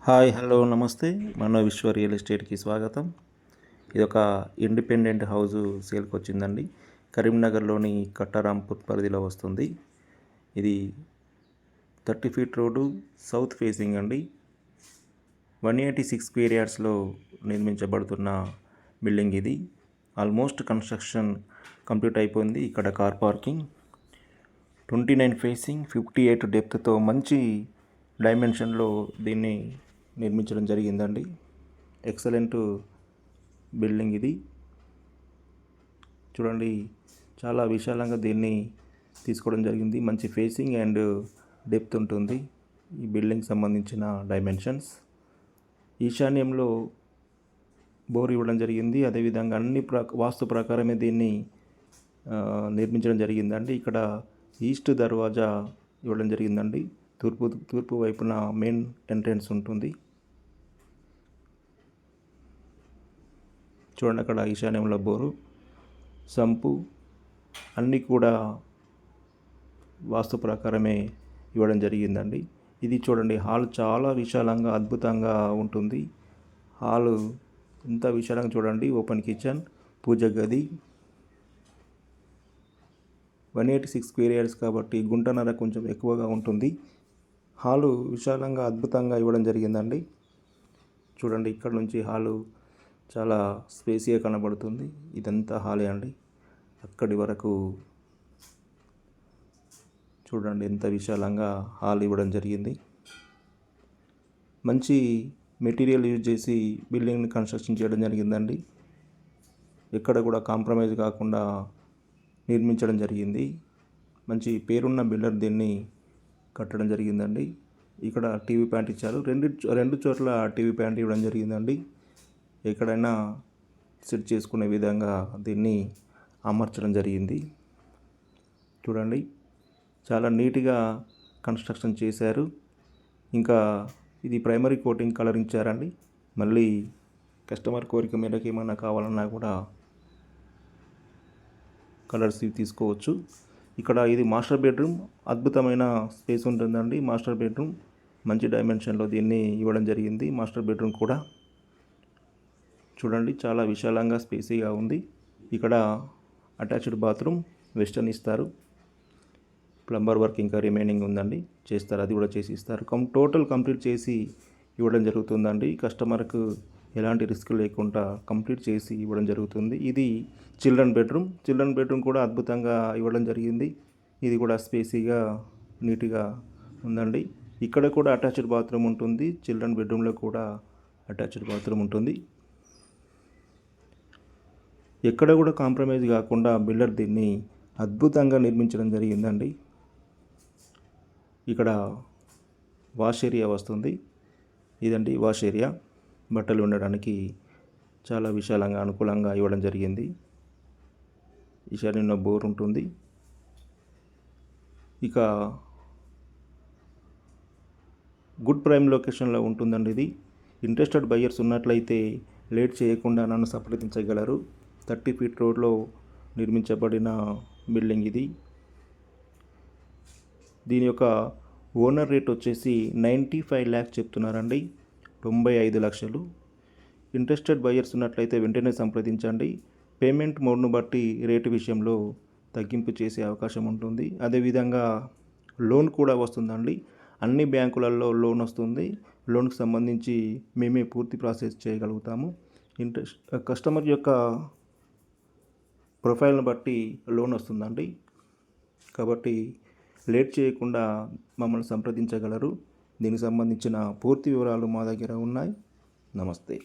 Hi hello నమస్తే మన విశ్వ రియల్ ఎస్టేట్కి స్వాగతం. ఇది ఒక ఇండిపెండెంట్ హౌస్ సేల్కి వచ్చిందండి. కరీంనగర్లోని కట్టారాంపూర్ పరిధిలో వస్తుంది. ఇది 30 ఫీట్ రోడ్డు, సౌత్ ఫేసింగ్ అండి. 186 స్క్వేర్ యార్డ్స్లో నిర్మించబడుతున్న బిల్డింగ్ ఇది. ఆల్మోస్ట్ కన్స్ట్రక్షన్ కంప్లీట్ అయిపోయింది. ఇక్కడ కార్ పార్కింగ్, 29 ఫేసింగ్, 58 డెప్త్తో మంచి డైమెన్షన్లో దీన్ని నిర్మించడం జరిగిందండి. ఎక్సలెంట్ బిల్డింగ్ ఇది. చూడండి, చాలా విశాలంగా దీన్ని తీసుకోవడం జరిగింది. మంచి ఫేసింగ్ అండ్ డెప్త్ ఉంటుంది ఈ బిల్డింగ్ సంబంధించిన డైమెన్షన్స్. ఈశాన్యంలో బోర్ ఇవ్వడం జరిగింది. అదేవిధంగా అన్ని వాస్తు ప్రకారమే దీన్ని నిర్మించడం జరిగిందండి. ఇక్కడ ఈస్ట్ దర్వాజా ఇవ్వడం జరిగిందండి. తూర్పు వైపున మెయిన్ ఎంట్రన్స్ ఉంటుంది. చూడండి, అక్కడ ఈశాన్యంలో బోరు, సంపు అన్నీ కూడా వాస్తు ప్రకారమే ఇవ్వడం జరిగిందండి. ఇది చూడండి, హాల్ చాలా విశాలంగా అద్భుతంగా ఉంటుంది. హాలు ఇంత విశాలంగా చూడండి. ఓపెన్ కిచెన్, పూజ గది, 186 స్క్వేర్ యార్డ్స్ కాబట్టి గుంటన్నర కొంచెం ఎక్కువగా ఉంటుంది. హాలు విశాలంగా అద్భుతంగా ఇవ్వడం జరిగిందండి. చూడండి, ఇక్కడ నుంచి హాలు చాలా స్పేసీగా కనబడుతుంది. ఇదంతా హాలే అండి. అక్కడి వరకు చూడండి ఎంత విశాలంగా హాల్ ఇవ్వడం జరిగింది. మంచి మెటీరియల్ యూజ్ చేసి బిల్డింగ్ని కన్స్ట్రక్షన్ చేయడం జరిగిందండి. ఎక్కడ కూడా కాంప్రమైజ్ కాకుండా నిర్మించడం జరిగింది. మంచి పేరున్న బిల్డర్ దీన్ని కట్టడం జరిగిందండి. ఇక్కడ టీవీ ప్యాంట్ ఇచ్చారు. రెండు చోట్ల టీవీ ప్యాంట్ ఇవ్వడం జరిగిందండి. ఎక్కడైనా సెట్ చేసుకునే విధంగా దీన్ని అమర్చడం జరిగింది. చూడండి, చాలా నీట్గా కన్స్ట్రక్షన్ చేశారు. ఇంకా ఇది ప్రైమరీ కోటింగ్ కలర్ ఇచ్చారండి. మళ్ళీ కస్టమర్ కోరిక మేరకు ఏమైనా కావాలన్నా కూడా కలర్స్ తీసుకోవచ్చు. ఇక్కడ ఇది మాస్టర్ బెడ్రూమ్. అద్భుతమైన స్పేస్ ఉంటుందండి. మాస్టర్ బెడ్రూమ్ మంచి డైమెన్షన్లో దీన్ని ఇవ్వడం జరిగింది. మాస్టర్ బెడ్రూమ్ కూడా చూడండి, చాలా విశాలంగా స్పేసీగా ఉంది. ఇక్కడ అటాచ్డ్ బాత్రూమ్ వెస్టర్న్ ఇస్తారు. ప్లంబర్ వర్క్ ఇంకా రిమైనింగ్ ఉందండి, చేస్తారు. అది కూడా చేసి ఇస్తారు. టోటల్ కంప్లీట్ చేసి ఇవ్వడం జరుగుతుందండి. కస్టమర్కు ఎలాంటి రిస్క్ లేకుండా కంప్లీట్ చేసి ఇవ్వడం జరుగుతుంది. ఇది చిల్డ్రన్ బెడ్రూమ్ కూడా అద్భుతంగా ఇవ్వడం జరిగింది. ఇది కూడా స్పేసీగా నీట్గా ఉందండి. ఇక్కడ కూడా అటాచ్డ్ బాత్రూమ్ ఉంటుంది. చిల్డ్రన్ బెడ్రూమ్లో కూడా అటాచ్డ్ బాత్రూమ్ ఉంటుంది. ఎక్కడ కూడా కాంప్రమైజ్ కాకుండా బిల్డర్ దీన్ని అద్భుతంగా నిర్మించడం జరిగిందండి. ఇక్కడ వాష్ ఏరియా వస్తుంది. ఇదండి వాష్ ఏరియా. బట్టలు ఉండడానికి చాలా విశాలంగా అనుకూలంగా ఇవ్వడం జరిగింది. ఈశాన్యంలో బోర్ ఉంటుంది. ఇక గుడ్ ప్రైమ్ లొకేషన్లో ఉంటుందండి ఇది. ఇంట్రెస్టెడ్ బయ్యర్స్ ఉన్నట్లయితే లేట్ చేయకుండా నన్ను సంప్రదించగలరు. 30 ఫీట్ రోడ్లో నిర్మించబడిన బిల్డింగ్ ఇది. దీని యొక్క ఓనర్ రేట్ వచ్చేసి 95 lakhs చెప్తున్నారండి. 95 లక్షలు. ఇంట్రెస్టెడ్ బయ్యర్స్ ఉన్నట్లయితే వెంటనే సంప్రదించండి. పేమెంట్ మోడ్ను బట్టి రేటు విషయంలో తగ్గింపు చేసే అవకాశం ఉంటుంది. అదేవిధంగా లోన్ కూడా వస్తుందండి. అన్ని బ్యాంకులలో లోన్ వస్తుంది. లోన్కి సంబంధించి మేమే పూర్తి ప్రాసెస్ చేయగలుగుతాము. కస్టమర్ యొక్క ప్రొఫైల్ని బట్టి లోన్ వస్తుందండి. కాబట్టి లేట్ చేయకుండా మమ్మల్ని సంప్రదించగలరు. దీనికి సంబంధించిన పూర్తి వివరాలు మా దగ్గర ఉన్నాయి. నమస్తే.